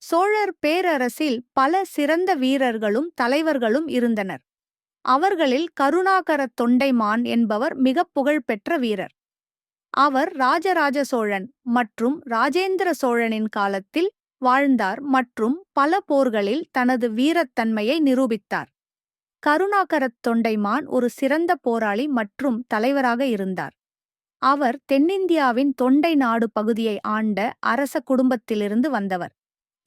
சோழர் பேரரசில் பல சிறந்த வீரர்களும் தலைவர்களும் இருந்தனர். அவர்களில் கருணாகர தொண்டைமான் என்பவர் மிகப் புகழ்பெற்ற வீரர். அவர் ராஜராஜ சோழன் மற்றும் ராஜேந்திர சோழனின் காலத்தில் வாழ்ந்தார் மற்றும் பல போர்களில் தனது வீரத்தன்மையை நிரூபித்தார். கருணாகரத் தொண்டைமான் ஒரு சிறந்த போராளி மற்றும் தலைவராக இருந்தார். அவர் தென்னிந்தியாவின் தொண்டை நாடு பகுதியை ஆண்ட அரச குடும்பத்திலிருந்து வந்தவர்.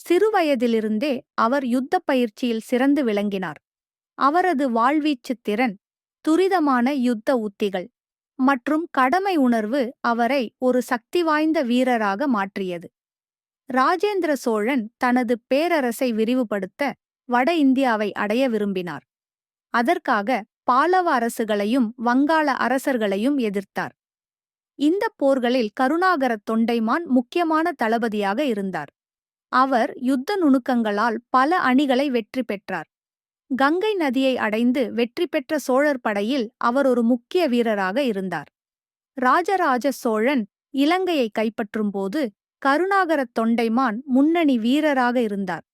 சிறுவயதிலிருந்தே அவர் யுத்தப் பயிற்சியில் சிறந்து விளங்கினார். அவரது வாழ்வீச்சு திறன், துரிதமான யுத்த உத்திகள் மற்றும் கடமை உணர்வு அவரை ஒரு சக்திவாய்ந்த வீரராக மாற்றியது. ராஜேந்திர சோழன் தனது பேரரசை விரிவுபடுத்த வட இந்தியாவை அடைய விரும்பினார். அதற்காக பாலவ அரசுகளையும் வங்காள அரசர்களையும் எதிர்த்தார். இந்த போர்களில் கருணாகரத் தொண்டைமான் முக்கியமான தளபதியாக இருந்தார். அவர் யுத்த நுணுக்கங்களால் பல அணிகளை வெற்றி பெற்றார். கங்கை நதியை அடைந்து வெற்றி பெற்ற சோழர் படையில் அவர் ஒரு முக்கிய வீரராக இருந்தார். ராஜராஜ சோழன் இலங்கையை கைப்பற்றும்போது கருணாகரத் தொண்டைமான் முன்னணி வீரராக இருந்தார்.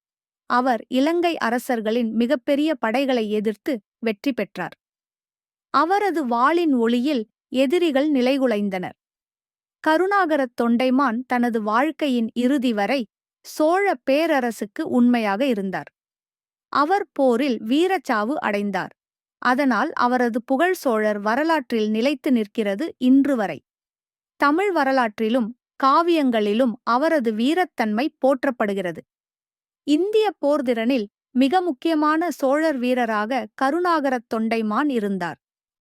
அவர் இலங்கை அரசர்களின் மிகப்பெரிய படைகளை எதிர்த்து வெற்றி பெற்றார். அவரது வாளின் ஒளியில் எதிரிகள் நிலைகுலைந்தனர். கருணாகரத் தொண்டைமான் தனது வாழ்க்கையின் இறுதி வரை சோழ பேரரசுக்கு உண்மையாக இருந்தார். அவர் போரில் வீரச்சாவு அடைந்தார். அதனால் அவரது புகழ் சோழர் வரலாற்றில் நிலைத்து நிற்கிறது இன்று வரை. தமிழ் வரலாற்றிலும் காவியங்களிலும் அவரது வீரத்தன்மை போற்றப்படுகிறது. இந்திய போர்திறனில் மிக முக்கியமான சோழர் வீரராக கருணாகரத் தொண்டைமான் இருந்தார்.